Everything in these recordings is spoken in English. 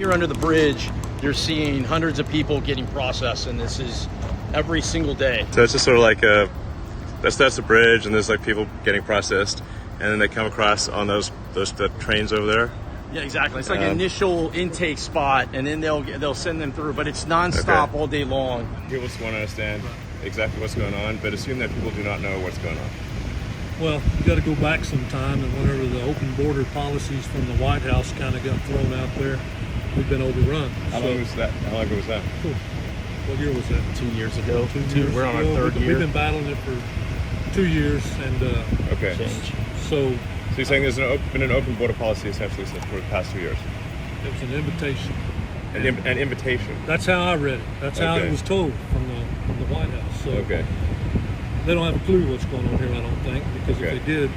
here under the bridge, you're seeing hundreds of people getting processed, and this is every single day. So it's just sort of like that's the bridge, and there's like people getting processed, and then they come across on those the trains over there. Yeah, exactly. It's like an initial intake spot, and then they'll send them through, but it's nonstop all day long. People just want to understand exactly what's going on, but assume that people do not know what's going on. Well, you got to go back some time, and whenever the open border policies from the White House kind of got thrown out there, we've been overrun. How long ago was that? Cool. What year was that? 2 years ago. We're on our third year. We've been battling it for 2 years, and Change. So you're saying there's been an open border policy essentially for the past 2 years? it was an invitation. An invitation. That's how I read it. That's how it was told from the White House. So they don't have a clue what's going on here, I don't think, because if they did,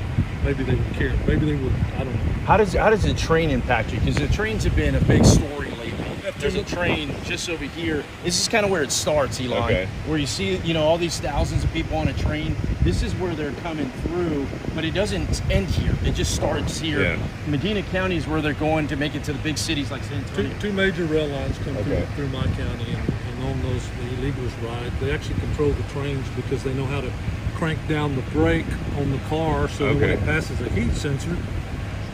maybe they would care. Maybe they would. I don't know. How does the train impact you? Because the trains have been a big story lately. There's a train just over here. This is kind of where it starts, Elon. Where you see, all these thousands of people on a train. This is where they're coming through, but it doesn't end here. It just starts here. Yeah. Medina County is where they're going to make it to the big cities like San Antonio. Two major rail lines come through my county, and on those the illegals ride. They actually control the trains because they know how to crank down the brake on the car, so when it passes a heat sensor,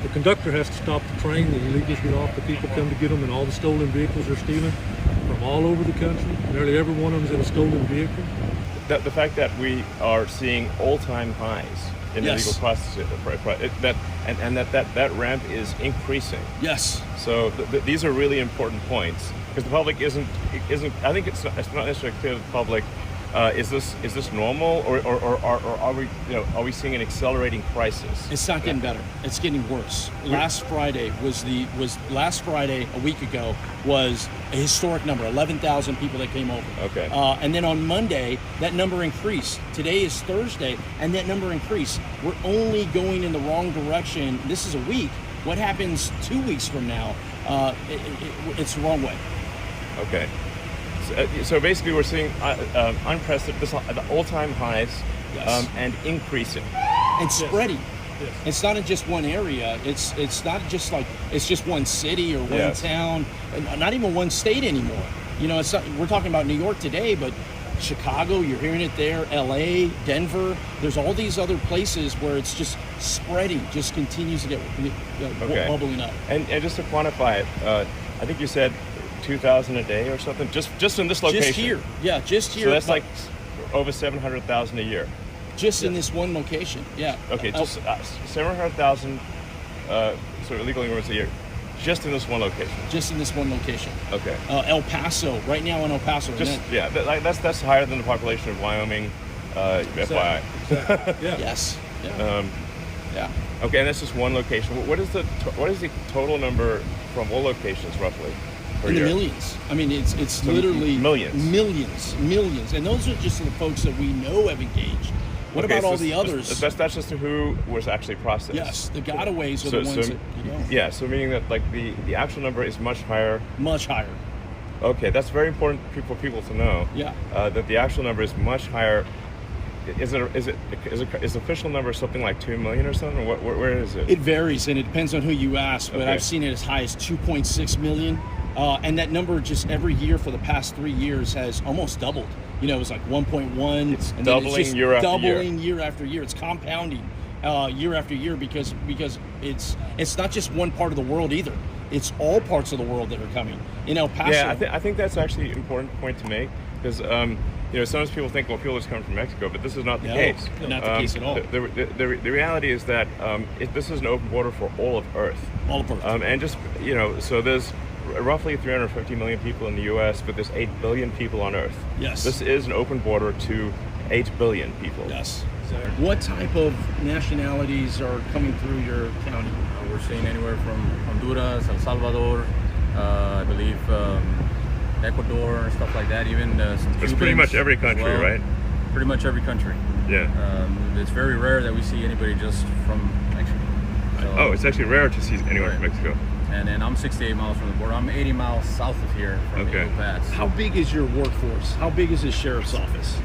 the conductor has to stop the train, the illegals get off, the people come to get them, and all the stolen vehicles are stealing from all over the country. Nearly every one of them is in a stolen vehicle. The fact that we are seeing all-time highs in illegal processing, that ramp is increasing. Yes. So these are really important points, because the public isn't. I think it's not necessarily clear to the public. Is this normal, or are we seeing an accelerating crisis? It's not getting better. It's getting worse. Last Friday a week ago was a historic number, 11,000 people that came over. Okay. And then on Monday, that number increased. Today is Thursday, and that number increased. We're only going in the wrong direction. This is a week. What happens 2 weeks from now? It's the wrong way. Okay. So basically, we're seeing unprecedented, all-time highs, and increasing, and spreading. Yes. It's not in just one area. It's not just like it's just one city or one town, not even one state anymore. It's not, we're talking about New York today, but Chicago, you're hearing it there. L.A., Denver. There's all these other places where it's just spreading, just continues to get bubbling up. And just to quantify it, I think you said 2,000 a day or something, just in this location. Just here. So that's like over 700,000 a year. Just in this one location, Okay, just 700,000 sort of illegal immigrants a year, just in this one location. Just in this one location. Okay. El Paso, right now in El Paso. That's higher than the population of Wyoming. FYI. Exactly. Yeah. Yes. Yeah. Okay, and that's just one location. What is the total number from all locations roughly? In the millions. I mean, it's so literally millions, and those are just the folks that we know have engaged. What about all the others? That's just who was actually processed. Yes, the gotaways are the ones that Yeah, so meaning that like the actual number is much higher. Much higher. Okay, that's very important for people to know. Yeah. That the actual number is much higher. Is the official number something like 2 million or something? Where is it? It varies, and it depends on who you ask. But I've seen it as high as 2.6 million. And that number just every year for the past 3 years has almost doubled. It was like 1.1. It's and doubling then it's just year after doubling year after year. It's compounding year after year because it's not just one part of the world either. It's all parts of the world that are coming. In El Paso. Yeah, I think that's actually an important point to make, because sometimes people think, well, people just come from Mexico, but this is not the case. Not the case at all. The reality is that this is an open border for all of Earth. All of Earth. And just so there's roughly 350 million people in the U.S., but there's 8 billion people on Earth. Yes. This is an open border to 8 billion people. Yes. What type of nationalities are coming through your county? We're seeing anywhere from Honduras, El Salvador, I believe Ecuador and stuff like that. Even some It's pretty much every country, right? Pretty much every country. Yeah. It's very rare that we see anybody just from Mexico. So, it's actually rare to see anyone from Mexico. And then I'm 68 miles from the border. I'm 80 miles south of here from Eagle Pass. How big is your workforce? How big is the sheriff's office?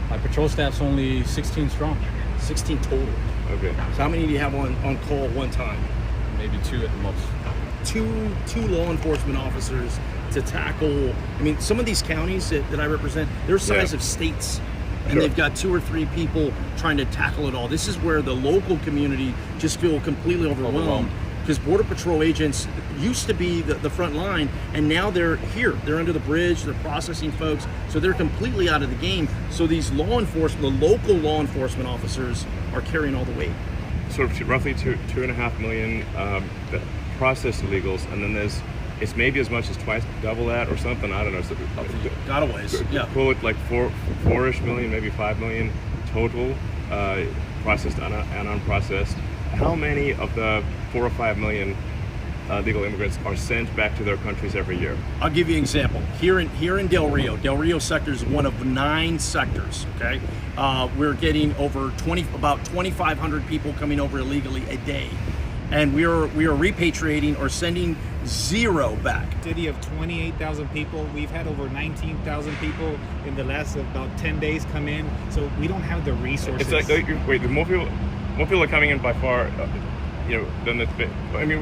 My patrol staff's only 16 strong. 16 total. Okay. So how many do you have on call at one time? Maybe 2 at the most. two law enforcement officers to tackle. I mean, some of these counties that I represent, they're size of states, and Sure. they've got 2 or 3 people trying to tackle it all. This is where the local community just feel completely overwhelmed. Because Border Patrol agents used to be the front line, and now they're here. They're under the bridge, they're processing folks, so they're completely out of the game. So these law enforcement, the local law enforcement officers are carrying all the weight. Sort of roughly 2.5 million that processed illegals, and then it's maybe as much as twice double that or something. I don't know. So, Got a ways. Yeah. Call it like 4-ish million, maybe 5 million total processed and unprocessed. How many of the 4 or 5 million legal immigrants are sent back to their countries every year? I'll give you an example. Here in Del Rio sector is one of 9 sectors. Okay, we're getting about 2,500 people coming over illegally a day, and we are repatriating or sending 0 back. City of 28,000 people. We've had over 19,000 people in the last about 10 days come in. So we don't have the resources. It's like wait, the more people are coming in by far. Then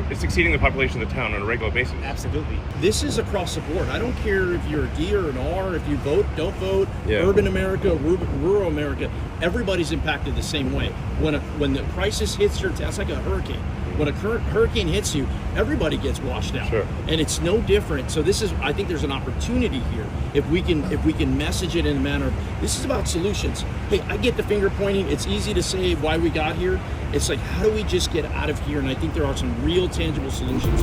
it's exceeding the population of the town on a regular basis. Absolutely. This is across the board. I don't care if you're a D or an R, if you vote, don't vote, Yeah. urban America, rural America, everybody's impacted the same way. When the crisis hits your town, it's like a hurricane. When a hurricane hits you, everybody gets washed out. Sure. And it's no different. So I think there's an opportunity here. If we can message it in a manner of, this is about solutions. Hey, I get the finger pointing. It's easy to say why we got here. It's like, how do we just get out of here? And I think there are some real tangible solutions.